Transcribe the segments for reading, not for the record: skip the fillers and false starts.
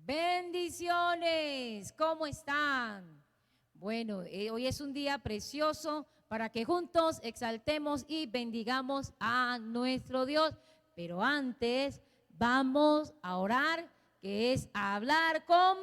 Bendiciones, ¿cómo están? Bueno, hoy es un día precioso para que juntos exaltemos y bendigamos a nuestro Dios. Pero antes vamos a orar, que es a hablar con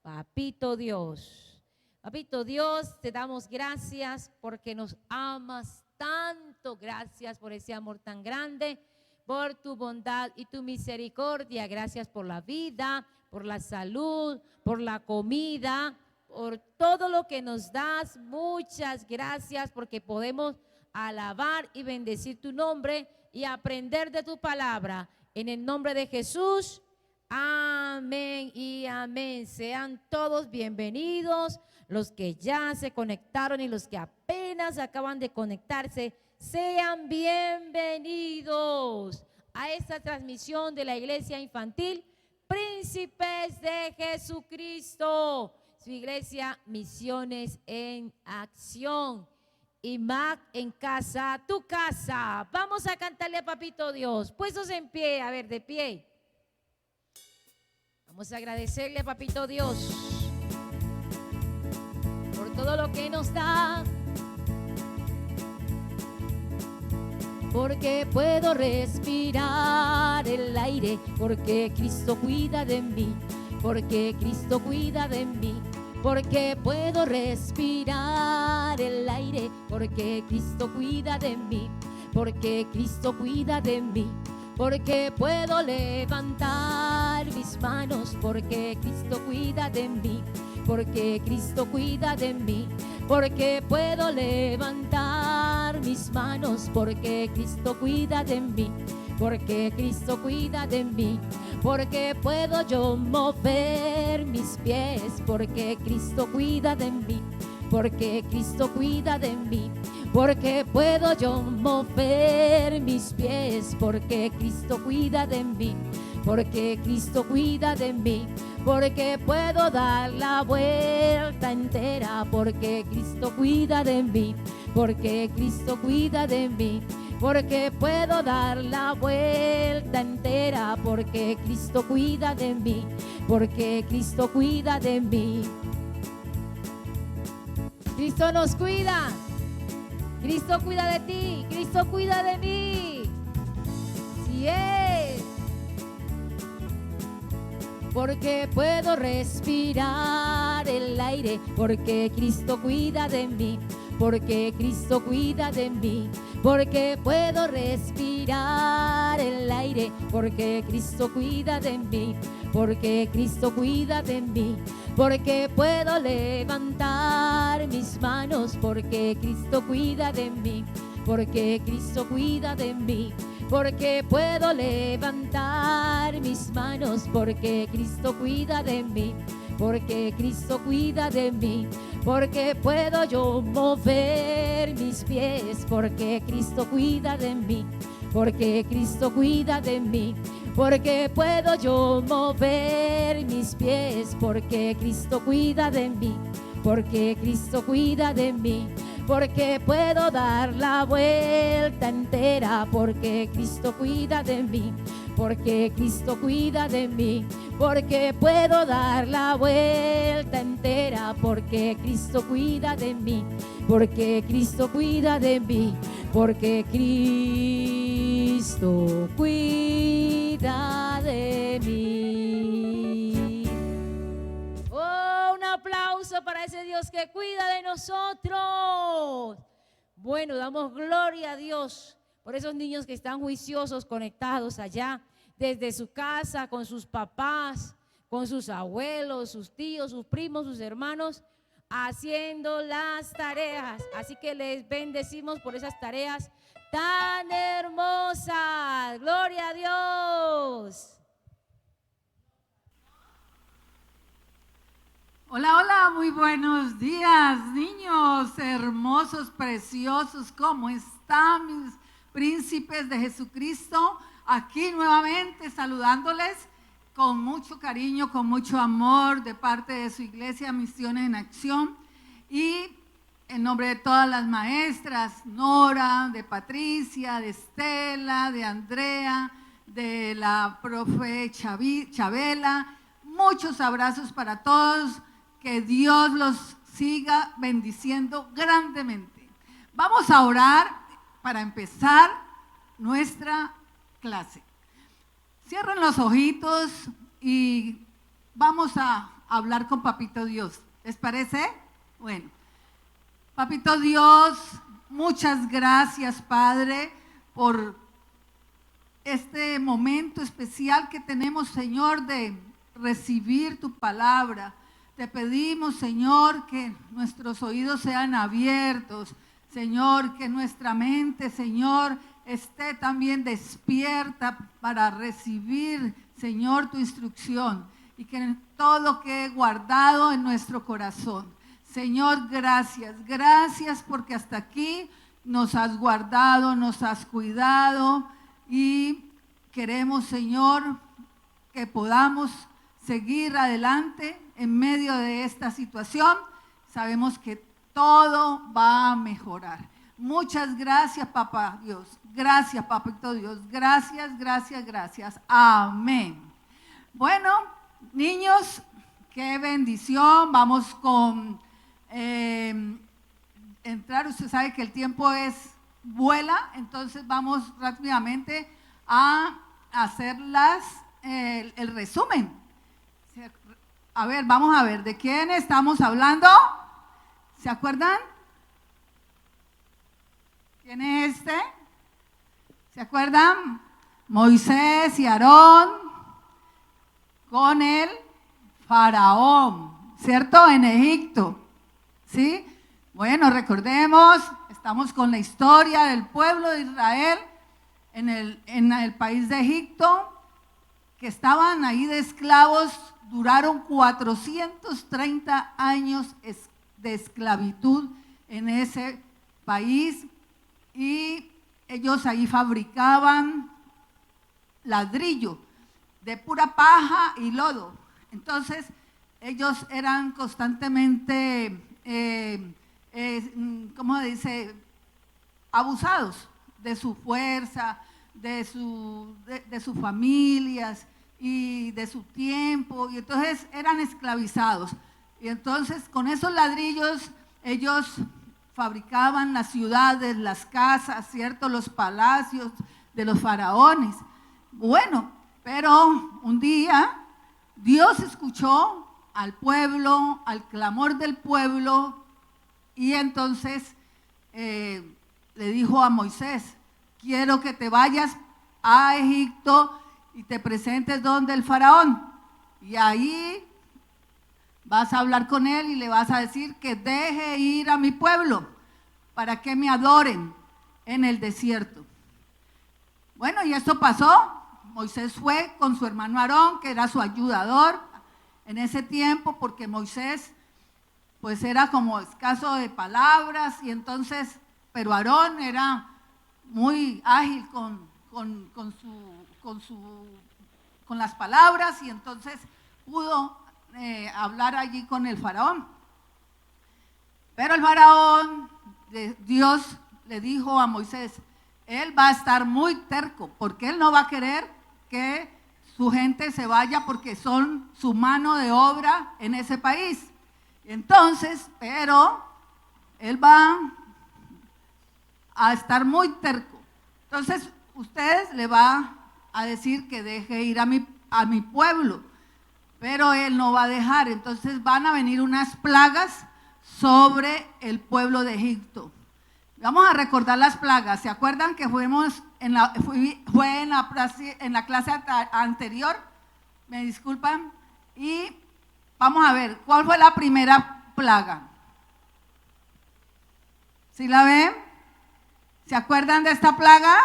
Papito Dios. Papito Dios, te damos gracias porque nos amas tanto. Gracias por ese amor tan grande, por tu bondad y tu misericordia. Gracias por la vida, por la salud, por la comida, por todo lo que nos das. Muchas gracias porque podemos alabar y bendecir tu nombre y aprender de tu palabra. En el nombre de Jesús, amén y amén. Sean todos bienvenidos, los que ya se conectaron y los que apenas acaban de conectarse. Sean bienvenidos a esta transmisión de la Iglesia Infantil Príncipes de Jesucristo, su iglesia Misiones en Acción. IMAC en casa, tu casa. Vamos a cantarle a Papito Dios, puestos en pie, a ver, de pie. Vamos a agradecerle a Papito Dios por todo lo que nos da. Porque puedo respirar el aire, porque Cristo cuida de mí, porque Cristo cuida de mí. Porque puedo respirar el aire, porque Cristo cuida de mí, porque Cristo cuida de mí. Porque puedo levantar mis manos, porque Cristo cuida de mí, porque Cristo cuida de mí. Porque puedo levantar mis manos, porque Cristo cuida de mí, porque Cristo cuida de mí. Porque puedo yo mover mis pies, porque Cristo cuida de mí, porque Cristo cuida de mí. Porque puedo yo mover mis pies, porque Cristo cuida de mí, porque Cristo cuida de mí. Porque puedo dar la vuelta entera, porque Cristo cuida de mí, porque Cristo cuida de mí. Porque puedo dar la vuelta entera, porque Cristo cuida de mí, porque Cristo cuida de mí. Cristo nos cuida, Cristo cuida de ti, Cristo cuida de mí. Sí es. Porque puedo respirar el aire, porque Cristo cuida de mí, porque Cristo cuida de mí. Porque puedo respirar el aire, porque Cristo cuida de mí, porque Cristo cuida de mí. Porque puedo levantar mis manos, porque Cristo cuida de mí, porque Cristo cuida de mí. Porque puedo levantar mis manos, porque Cristo cuida de mí, porque Cristo cuida de mí. Porque puedo yo mover mis pies, porque Cristo cuida de mí, porque Cristo cuida de mí. Porque puedo yo mover mis pies, porque Cristo cuida de mí, porque Cristo cuida de mí. Porque puedo dar la vuelta entera, porque Cristo cuida de mí, porque Cristo cuida de mí. Porque puedo dar la vuelta entera, porque Cristo cuida de mí, porque Cristo cuida de mí. Porque Cristo cuida de mí. Oh, un aplauso para ese Dios que cuida de nosotros. Bueno, damos gloria a Dios por esos niños que están juiciosos, conectados allá desde su casa, con sus papás, con sus abuelos, sus tíos, sus primos, sus hermanos, haciendo las tareas. Así que les bendecimos por esas tareas tan hermosas. Gloria a Dios. Hola, hola, muy buenos días, niños hermosos, preciosos. ¿Cómo están mis príncipes de Jesucristo? Aquí nuevamente saludándoles con mucho cariño, con mucho amor de parte de su iglesia Misiones en Acción. Y en nombre de todas las maestras, Nora, de Patricia, de Estela, de Andrea, de la profe Chabela, Muchos abrazos para todos, que Dios los siga bendiciendo grandemente. Vamos a orar para empezar nuestra clase. Cierren los ojitos y vamos a hablar con Papito Dios. ¿Les parece? Bueno, Papito Dios, muchas gracias, Padre, por este momento especial que tenemos, Señor, de recibir tu palabra. Te pedimos, Señor, que nuestros oídos sean abiertos, Señor, que nuestra mente, Señor, esté también despierta para recibir, Señor, tu instrucción, y que todo lo que he guardado en nuestro corazón. Señor, gracias, gracias porque hasta aquí nos has guardado, nos has cuidado, y queremos, Señor, que podamos seguir adelante en medio de esta situación. Sabemos que todo va a mejorar. Muchas gracias, Papá Dios. Gracias, Papito Dios. Gracias, gracias, gracias. Amén. Bueno, niños, qué bendición. Vamos con entrar. Usted sabe que el tiempo vuela, entonces vamos rápidamente a hacer el resumen. A ver, vamos a ver, ¿de quién estamos hablando? ¿Se acuerdan? ¿Quién es este? ¿Se acuerdan? Moisés y Aarón con el faraón, ¿cierto? En Egipto, ¿sí? Bueno, recordemos, estamos con la historia del pueblo de Israel en el país de Egipto, que estaban ahí de esclavos. Duraron 430 años de esclavitud en ese país, y ellos ahí fabricaban ladrillo de pura paja y lodo. Entonces ellos eran constantemente, ¿cómo dice?, abusados de su fuerza, de sus familias y de su tiempo, y entonces eran esclavizados. Y entonces con esos ladrillos ellos fabricaban las ciudades, las casas, ¿cierto?, los palacios de los faraones. Bueno, pero un día Dios escuchó al pueblo, al clamor del pueblo, y entonces le dijo a Moisés: quiero que te vayas a Egipto y te presentes donde el faraón, y ahí vas a hablar con él y le vas a decir que deje ir a mi pueblo para que me adoren en el desierto. Bueno, y esto pasó. Moisés fue con su hermano Aarón, que era su ayudador en ese tiempo, porque Moisés pues era como escaso de palabras, y entonces, pero Aarón era muy ágil con las palabras, y entonces pudo hablar allí con el faraón. Pero el faraón, Dios le dijo a Moisés: él va a estar muy terco, porque él no va a querer que su gente se vaya, porque son su mano de obra en ese país. Entonces, pero él va a estar muy terco. Entonces, ustedes le va a decir que deje ir a mi pueblo, pero él no va a dejar. Entonces van a venir unas plagas sobre el pueblo de Egipto. Vamos a recordar las plagas. ¿Se acuerdan que fue en la clase anterior? Me disculpan. Y vamos a ver, ¿cuál fue la primera plaga? ¿Sí la ven? ¿Se acuerdan de esta plaga?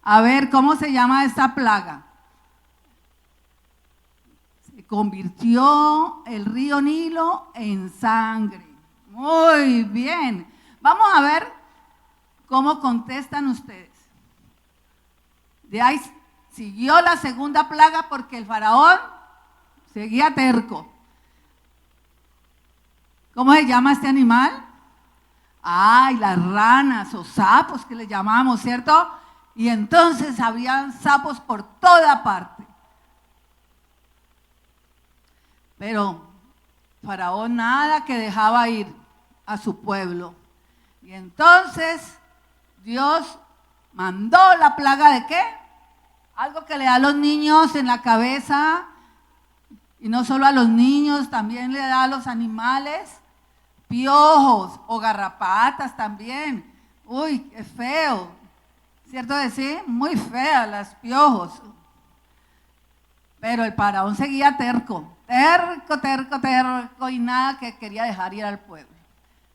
A ver, ¿cómo se llama esta plaga? Se convirtió el río Nilo en sangre. Muy bien. Vamos a ver cómo contestan ustedes. De ahí siguió la segunda plaga, porque el faraón seguía terco. ¿Cómo se llama este animal? Ay, las ranas o sapos que le llamamos, ¿cierto? Y entonces habían sapos por toda parte. Pero Faraón nada que dejaba ir a su pueblo. Y entonces Dios mandó la plaga ¿de qué? Algo que le da a los niños en la cabeza, y no solo a los niños, también le da a los animales, piojos o garrapatas también. Uy, qué feo, ¿cierto decir? Muy feas las piojos. Pero el faraón seguía terco, y nada que quería dejar ir al pueblo.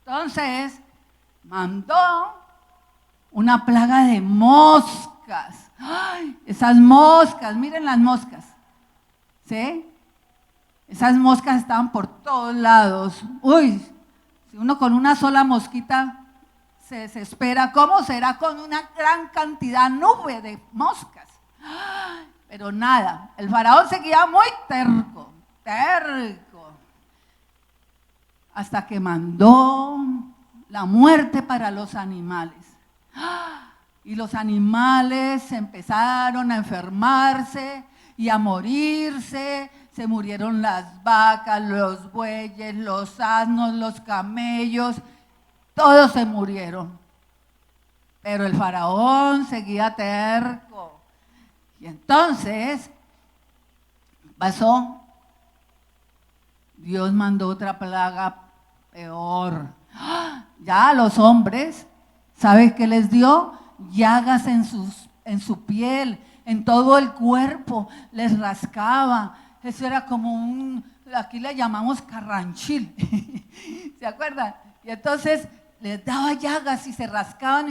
Entonces, mandó una plaga de moscas. ¡Ay! Esas moscas, miren las moscas, ¿sí? Esas moscas estaban por todos lados. Uy, si uno con una sola mosquita se desespera, ¿cómo será con una gran cantidad, nube de moscas? ¡Ay! Pero nada, el faraón seguía muy terco, hasta que mandó la muerte para los animales. Y los animales empezaron a enfermarse y a morirse. Se murieron las vacas, los bueyes, los asnos, los camellos, todos se murieron. Pero el faraón seguía terco. Y entonces pasó, Dios mandó otra plaga peor. Ya los hombres, ¿sabes qué les dio? Llagas en su piel, en todo el cuerpo, les rascaba. Eso era como aquí le llamamos carranchil, ¿se acuerdan? Y entonces les daba llagas y se rascaban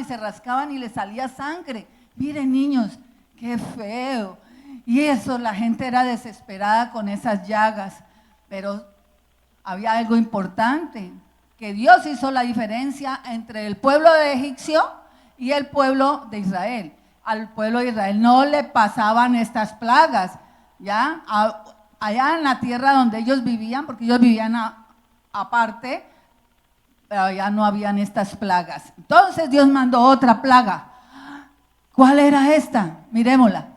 y les salía sangre. Miren, niños, qué feo. Y eso, la gente era desesperada con esas llagas. Pero había algo importante, que Dios hizo la diferencia entre el pueblo de egipcio y el pueblo de Israel. Al pueblo de Israel no le pasaban estas plagas, ¿ya? Allá en la tierra donde ellos vivían, porque ellos vivían aparte, pero allá no habían estas plagas. Entonces Dios mandó otra plaga. ¿Cuál era esta? Mirémosla.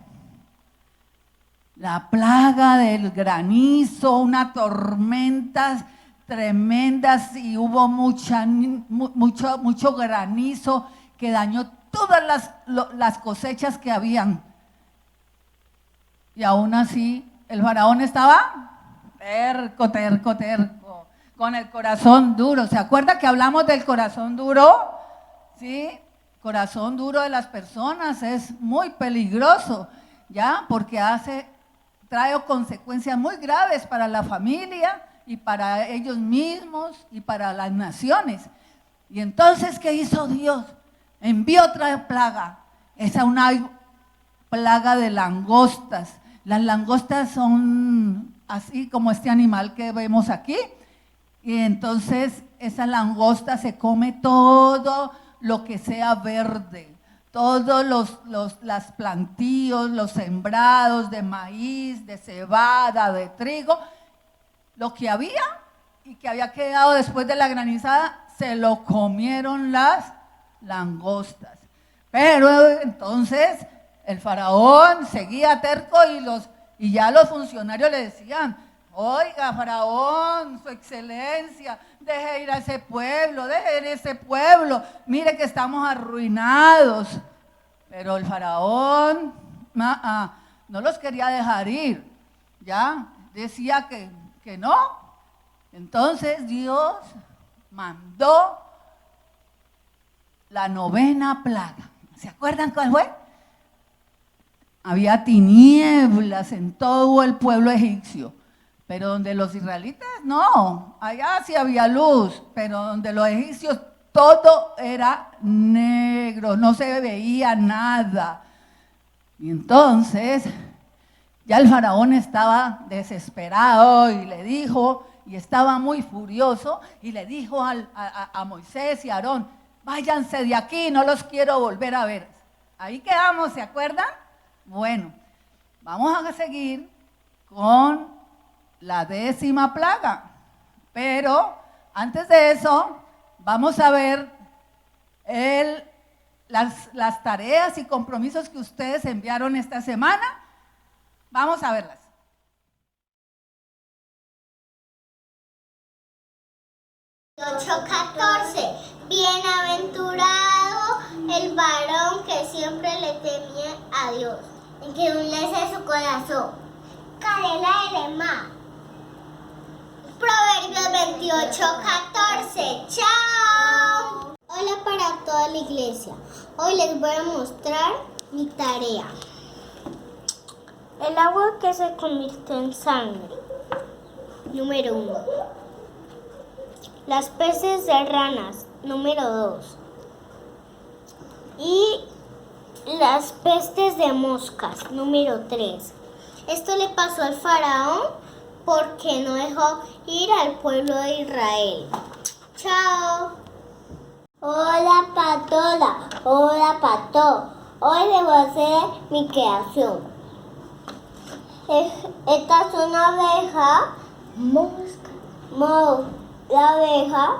La plaga del granizo, una tormenta tremendas, y hubo mucho granizo que dañó todas las cosechas que habían. Y aún así el faraón estaba terco, con el corazón duro. ¿Se acuerda que hablamos del corazón duro? Sí, corazón duro de las personas es muy peligroso, ¿ya? Porque trae consecuencias muy graves para la familia y para ellos mismos y para las naciones. Y entonces, ¿qué hizo Dios? Envió otra plaga. Esa una plaga de langostas. Las langostas son así como este animal que vemos aquí. Y entonces esa langosta se come todo lo que sea verde. Todos los plantíos, los sembrados de maíz, de cebada, de trigo, lo que había y que había quedado después de la granizada, se lo comieron las langostas. Pero entonces el faraón seguía terco y ya los funcionarios le decían: oiga, faraón, su excelencia, deje ir a ese pueblo, mire que estamos arruinados. Pero el faraón no los quería dejar ir, ya decía que no. Entonces Dios mandó la 9ª plaga. ¿Se acuerdan cuál fue? Había tinieblas en todo el pueblo egipcio. Pero donde los israelitas, no, allá sí había luz, pero donde los egipcios todo era negro, no se veía nada. Y entonces ya el faraón estaba desesperado y le dijo, y estaba muy furioso, y le dijo a Moisés y a Aarón: váyanse de aquí, no los quiero volver a ver. Ahí quedamos, ¿se acuerdan? Bueno, vamos a seguir con la 10ª plaga, pero antes de eso vamos a ver las tareas y compromisos que ustedes enviaron esta semana. Vamos a verlas. 8:14. Bienaventurado el varón que siempre le temía a Dios, y que endurece su corazón. Cadena de Lema. Proverbios 28:14. ¡Chao! Hola para toda la iglesia. Hoy les voy a mostrar mi tarea. El agua que se convirtió en sangre. Número 1. Las peces de ranas. Número 2. Y las pestes de moscas. Número 3. Esto le pasó al faraón porque no dejó ir al pueblo de Israel. ¡Chao! Hola patola, hola pato. Hoy les voy a hacer mi creación. Esta es una abeja, la abeja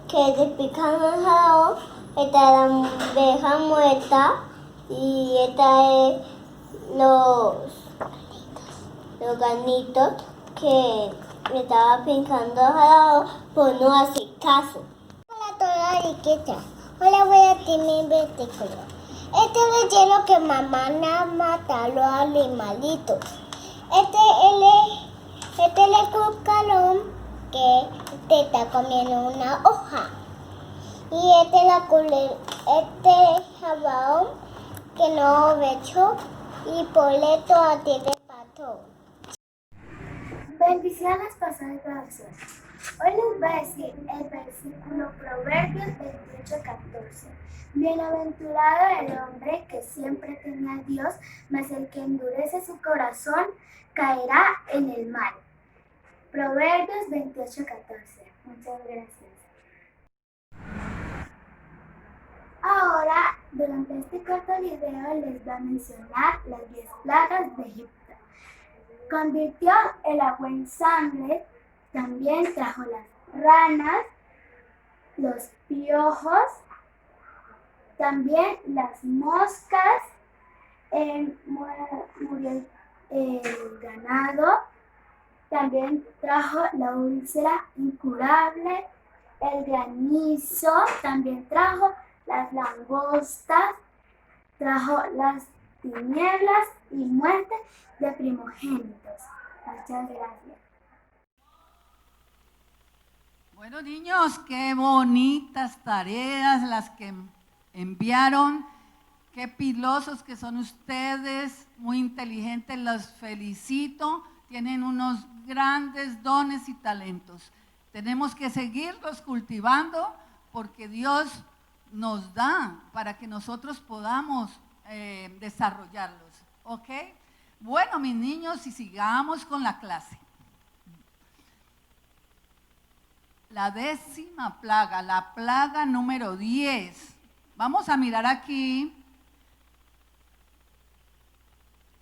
que te pican el jabón. Esta es la abeja muerta y esta es los ganitos que me estaba picando el jabón por no hacer caso. Hola a toda la riqueza. Hola, voy a tener mi versículo. Este es el hielo que mamá mata a los animalitos. Este es el cucarón que te está comiendo una hoja. Y este es jabón que no he hecho y por esto a ti te pato. Bendiciones, Pastor Gracias. Hoy les voy a decir el versículo Proverbios 28:14. Bienaventurado el hombre que siempre teme a Dios, mas el que endurece su corazón caerá en el mal. Proverbios 28:14. Muchas gracias. Ahora, durante este corto video les voy a mencionar las 10 plagas de Egipto. Convirtió el agua en sangre, también trajo las ranas, los piojos, también las moscas, murió el ganado, también trajo la úlcera incurable, el granizo, también trajo las langostas, trajo las tinieblas y muerte de primogénitos. Muchas gracias. Bueno, niños, qué bonitas tareas las que enviaron. Qué pilosos que son ustedes, muy inteligentes, los felicito. Tienen unos grandes dones y talentos. Tenemos que seguirlos cultivando porque Dios nos da para que nosotros podamos desarrollarlos. ¿Ok? Bueno, mis niños, y sigamos con la clase. La 10ª plaga, la plaga número 10. Vamos a mirar aquí.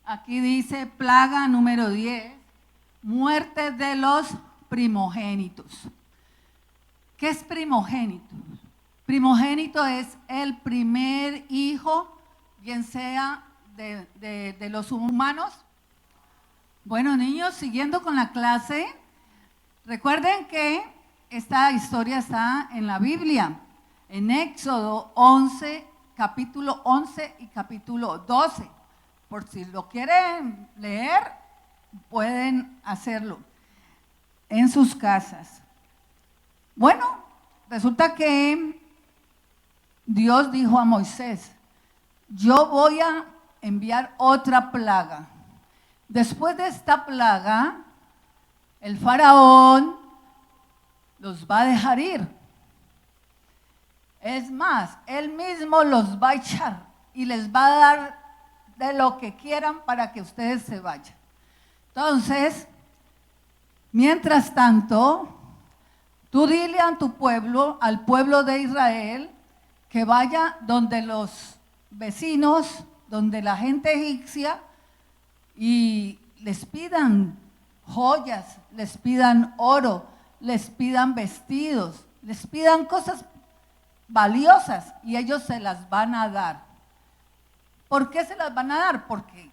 Aquí dice plaga número 10, muerte de los primogénitos. ¿Qué es primogénito? Primogénito es el primer hijo, bien sea de los humanos. Bueno, niños, siguiendo con la clase, recuerden que esta historia está en la Biblia, en Éxodo 11, capítulo 11 y capítulo 12. Por si lo quieren leer, pueden hacerlo en sus casas. Bueno, resulta que Dios dijo a Moisés, yo voy a enviar otra plaga. Después de esta plaga, el faraón los va a dejar ir. Es más, él mismo los va a echar y les va a dar de lo que quieran para que ustedes se vayan. Entonces, mientras tanto, tú dile a tu pueblo, al pueblo de Israel, que vaya donde los vecinos, donde la gente egipcia, y les pidan joyas, les pidan oro, les pidan vestidos, les pidan cosas valiosas y ellos se las van a dar. ¿Por qué se las van a dar? Porque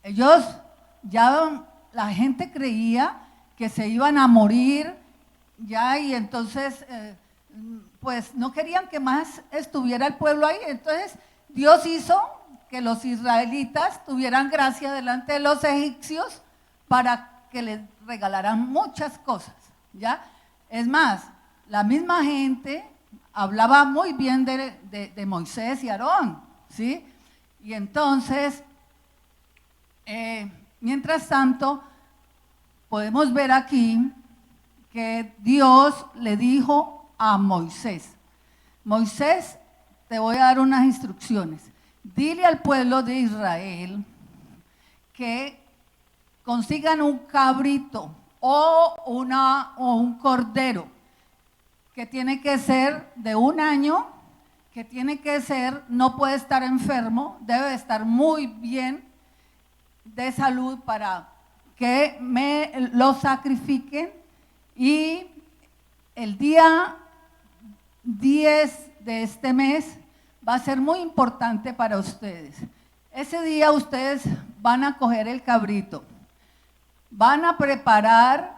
ellos ya, la gente creía que se iban a morir ya, y entonces pues no querían que más estuviera el pueblo ahí. Entonces Dios hizo que los israelitas tuvieran gracia delante de los egipcios para que les regalaran muchas cosas, ¿ya? Es más, la misma gente hablaba muy bien de Moisés y Aarón, ¿sí? Y entonces, mientras tanto, podemos ver aquí que Dios le dijo a Moisés: Moisés, te voy a dar unas instrucciones. Dile al pueblo de Israel que consigan un cabrito o un cordero que tiene que ser de 1 año, que tiene que ser, no puede estar enfermo, debe estar muy bien de salud para que me lo sacrifiquen, y el día 10 de este mes va a ser muy importante para ustedes. Ese día ustedes van a coger el cabrito, van a preparar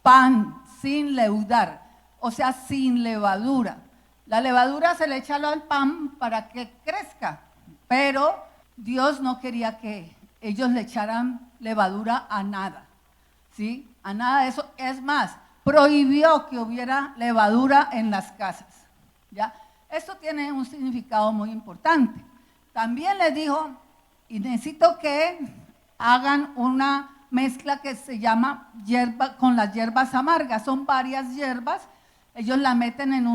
pan sin leudar, o sea, sin levadura. La levadura se le echa al pan para que crezca, pero Dios no quería que ellos le echaran levadura a nada, ¿sí? A nada de eso. Es más, prohibió que hubiera levadura en las casas, ¿ya? Esto tiene un significado muy importante. También les dijo, y necesito que hagan una mezcla que se llama hierba con las hierbas amargas. Son varias hierbas, ellos la meten en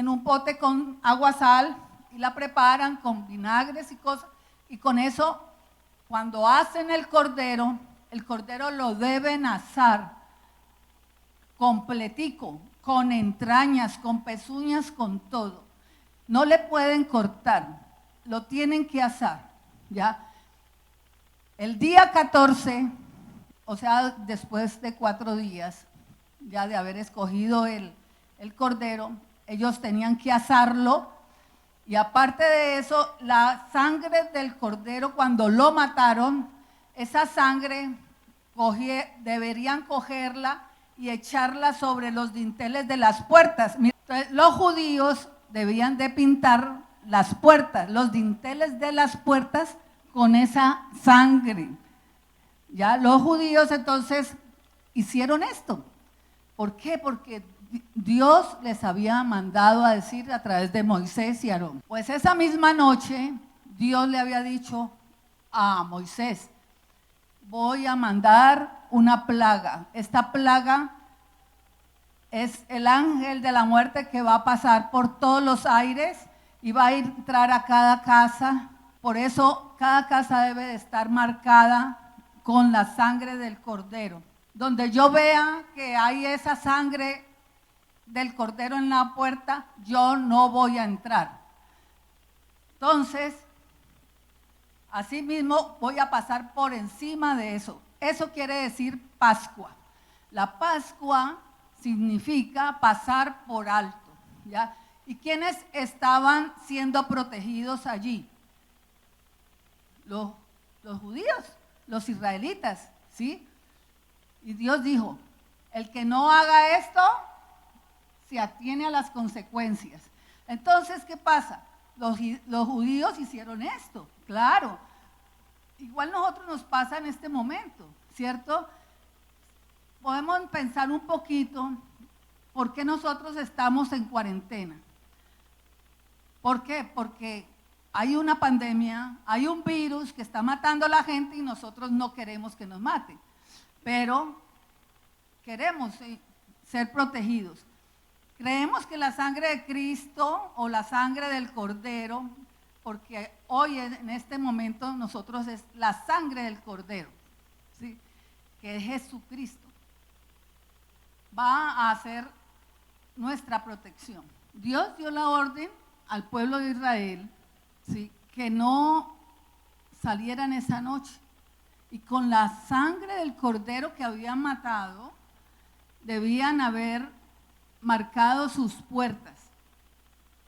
un pote con agua, sal, y la preparan con vinagres y cosas, y con eso, cuando hacen el cordero lo deben asar completico, con entrañas, con pezuñas, con todo. No le pueden cortar, lo tienen que asar, ¿ya? El día 14, o sea, después de 4 días, ya de haber escogido el cordero, ellos tenían que asarlo, y aparte de eso, la sangre del cordero, cuando lo mataron, esa sangre deberían cogerla y echarla sobre los dinteles de las puertas. Entonces, los judíos debían de pintar las puertas, los dinteles de las puertas con esa sangre. Ya los judíos entonces hicieron esto. ¿Por qué? Porque Dios les había mandado a decir a través de Moisés y Aarón. Pues esa misma noche Dios le había dicho a Moisés: voy a mandar una plaga. Esta plaga es el ángel de la muerte que va a pasar por todos los aires y va a entrar a cada casa. Por eso cada casa debe de estar marcada con la sangre del cordero. Donde yo vea que hay esa sangre del cordero en la puerta, yo no voy a entrar. Entonces, así mismo voy a pasar por encima de eso. Eso quiere decir Pascua. La Pascua significa pasar por alto, ¿ya? ¿Y quiénes estaban siendo protegidos allí? Los judíos, los israelitas, ¿sí? Y Dios dijo: el que no haga esto se atiene a las consecuencias. Entonces, ¿qué pasa? Los judíos hicieron esto, claro. Igual nosotros nos pasa en este momento, ¿cierto? Podemos pensar un poquito por qué nosotros estamos en cuarentena. ¿Por qué? Porque hay una pandemia, hay un virus que está matando a la gente y nosotros no queremos que nos mate, pero queremos ser protegidos. Creemos que la sangre de Cristo o la sangre del Cordero, porque hoy en este momento nosotros es la sangre del Cordero, ¿sí? Que es Jesucristo, va a ser nuestra protección. Dios dio la orden al pueblo de Israel, ¿sí?, que no salieran esa noche, y con la sangre del cordero que habían matado debían haber marcado sus puertas,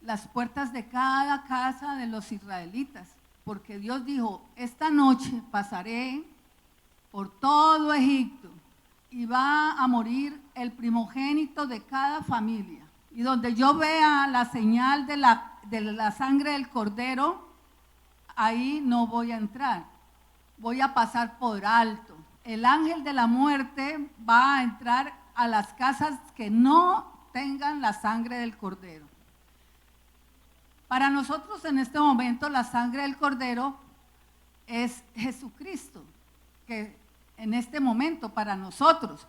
las puertas de cada casa de los israelitas, porque Dios dijo: esta noche pasaré por todo Egipto y y va a morir el primogénito de cada familia. Y donde yo vea la señal de la sangre del cordero, ahí no voy a entrar, voy a pasar por alto. El ángel de la muerte va a entrar a las casas que no tengan la sangre del cordero. Para nosotros en este momento la sangre del cordero es Jesucristo, que en este momento para nosotros,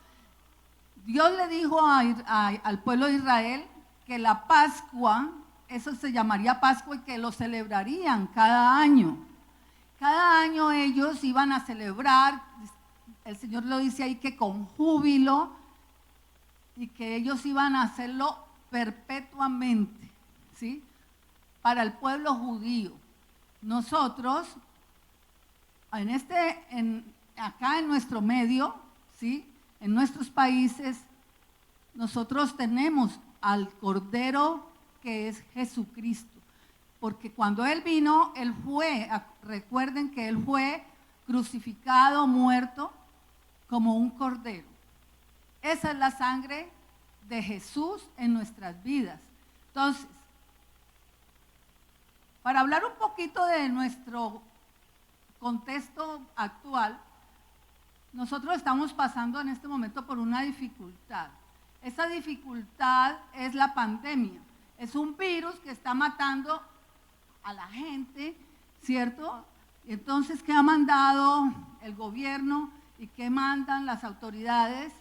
Dios le dijo al pueblo de Israel que la Pascua, eso se llamaría Pascua, y que lo celebrarían cada año. Cada año ellos iban a celebrar, el Señor lo dice ahí, que con júbilo, y que ellos iban a hacerlo perpetuamente, ¿sí? Para el pueblo judío. Nosotros, acá en nuestro medio, ¿sí? En nuestros países, nosotros tenemos al Cordero que es Jesucristo. Porque cuando Él vino, recuerden que Él fue crucificado, muerto, como un cordero. Esa es la sangre de Jesús en nuestras vidas. Entonces, para hablar un poquito de nuestro contexto actual, nosotros estamos pasando en este momento por una dificultad. Esa dificultad es la pandemia. Es un virus que está matando a la gente, ¿cierto? Entonces, ¿qué ha mandado el gobierno y qué mandan las autoridades?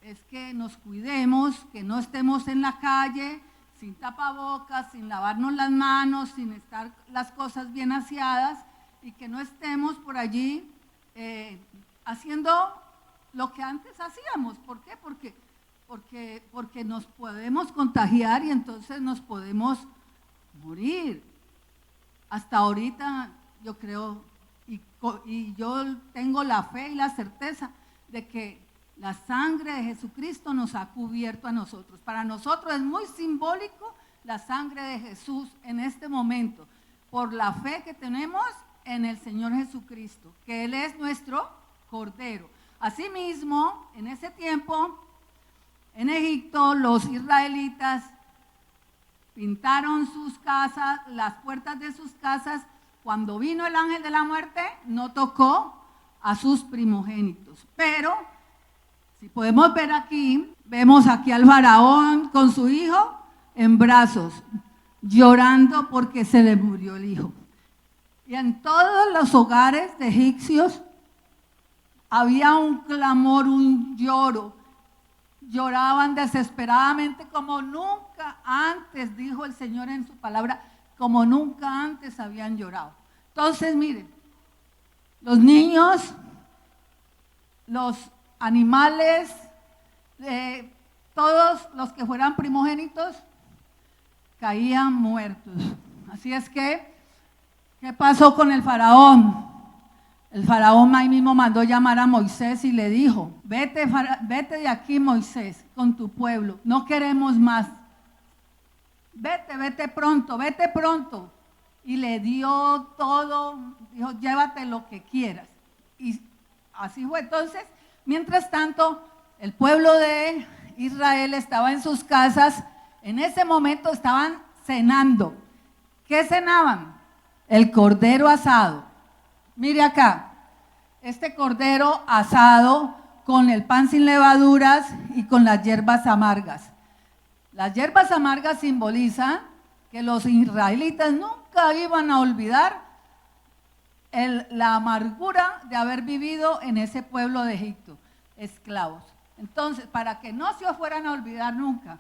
Es que nos cuidemos, que no estemos en la calle sin tapabocas, sin lavarnos las manos, sin estar las cosas bien aseadas, y que no estemos por allí haciendo lo que antes hacíamos. ¿Por qué? Porque nos podemos contagiar y entonces nos podemos morir. Hasta ahorita yo creo y yo tengo la fe y la certeza de que la sangre de Jesucristo nos ha cubierto a nosotros. Para nosotros es muy simbólico la sangre de Jesús en este momento, por la fe que tenemos en el Señor Jesucristo, que Él es nuestro Cordero. Asimismo, en ese tiempo, en Egipto, los israelitas pintaron sus casas, las puertas de sus casas. Cuando vino el ángel de la muerte, no tocó a sus primogénitos. Pero, si podemos ver aquí, vemos aquí al faraón con su hijo en brazos, llorando porque se le murió el hijo. Y en todos los hogares de egipcios había un clamor, un lloro. Lloraban desesperadamente como nunca antes, dijo el Señor en su palabra, como nunca antes habían llorado. Entonces, miren, los niños, los animales, todos los que fueran primogénitos, caían muertos. Así es que, ¿qué pasó con el faraón? El faraón ahí mismo mandó llamar a Moisés y le dijo, vete de aquí, Moisés, con tu pueblo, no queremos más. Vete pronto. Y le dio todo, dijo, llévate lo que quieras. Y así fue. Entonces, mientras tanto, el pueblo de Israel estaba en sus casas, en ese momento estaban cenando. ¿Qué cenaban? El cordero asado. Mire acá, este cordero asado con el pan sin levaduras y con las hierbas amargas. Las hierbas amargas simbolizan que los israelitas nunca iban a olvidar la amargura de haber vivido en ese pueblo de Egipto, esclavos. Entonces, para que no se fueran a olvidar nunca,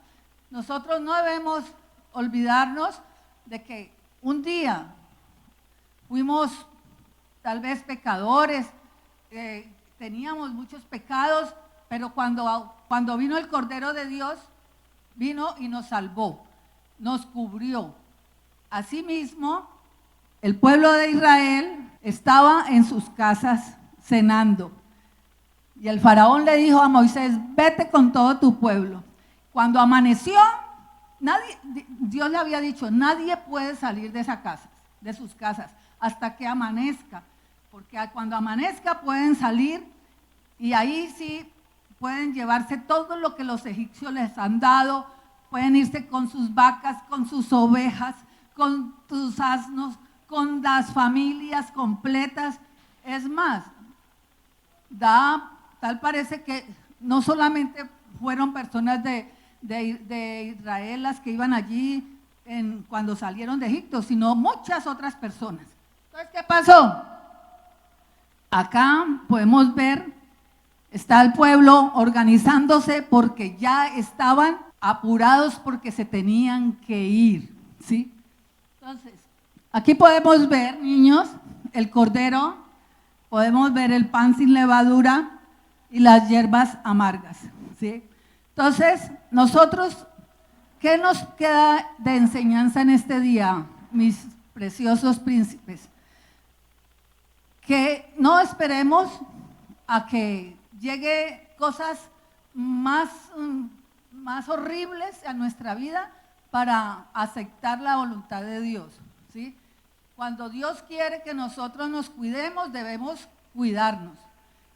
nosotros no debemos olvidarnos de que un día fuimos tal vez pecadores, teníamos muchos pecados, pero cuando vino el Cordero de Dios, vino y nos salvó, nos cubrió. Asimismo, el pueblo de Israel estaba en sus casas cenando. Y el faraón le dijo a Moisés, vete con todo tu pueblo. Cuando amaneció, Dios le había dicho, nadie puede salir de sus casas, hasta que amanezca. Porque cuando amanezca pueden salir y ahí sí pueden llevarse todo lo que los egipcios les han dado, pueden irse con sus vacas, con sus ovejas, con sus asnos, con las familias completas. Es más, tal parece que no solamente fueron personas de Israel las que iban allí cuando salieron de Egipto, sino muchas otras personas. Entonces, ¿qué pasó? Acá podemos ver, está el pueblo organizándose porque ya estaban apurados porque se tenían que ir, ¿sí? Entonces, aquí podemos ver, niños, el cordero, podemos ver el pan sin levadura y las hierbas amargas, ¿sí? Entonces, nosotros, ¿qué nos queda de enseñanza en este día, mis preciosos príncipes? Que no esperemos a que llegue cosas más horribles a nuestra vida para aceptar la voluntad de Dios, ¿sí? Cuando Dios quiere que nosotros nos cuidemos, debemos cuidarnos.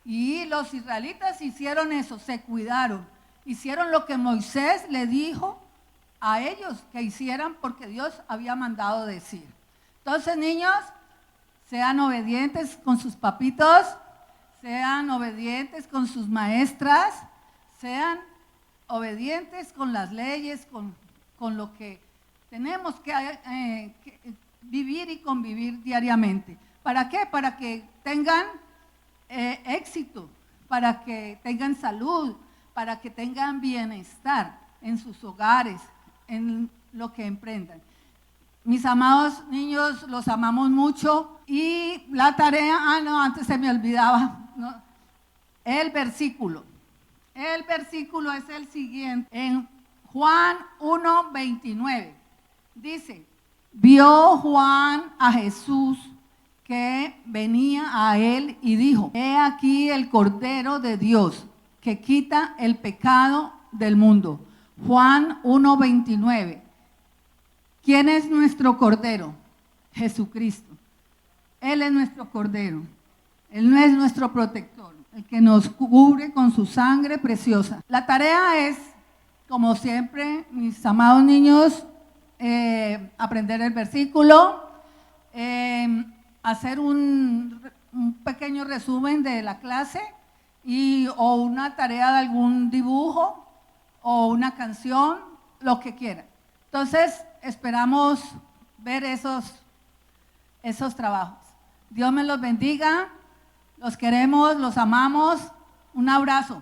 Y los israelitas hicieron eso, se cuidaron. Hicieron lo que Moisés le dijo a ellos que hicieran porque Dios había mandado decir. Entonces, niños, sean obedientes con sus papitos, sean obedientes con sus maestras, sean obedientes con las leyes, con lo que tenemos que vivir y convivir diariamente. ¿Para qué? Para que tengan éxito, para que tengan salud, para que tengan bienestar en sus hogares, en lo que emprendan. Mis amados niños, los amamos mucho. Y la tarea, antes se me olvidaba, ¿no? El versículo es el siguiente, en Juan 1:29, dice: vio Juan a Jesús que venía a él y dijo: he aquí el Cordero de Dios que quita el pecado del mundo. Juan 1:29. ¿Quién es nuestro Cordero? Jesucristo. Él es nuestro Cordero. Él no es nuestro protector, el que nos cubre con su sangre preciosa. La tarea es, como siempre, mis amados niños, aprender el versículo, hacer un pequeño resumen de la clase o una tarea de algún dibujo o una canción, lo que quieran. Entonces, esperamos ver esos trabajos. Dios me los bendiga, los queremos, los amamos. Un abrazo.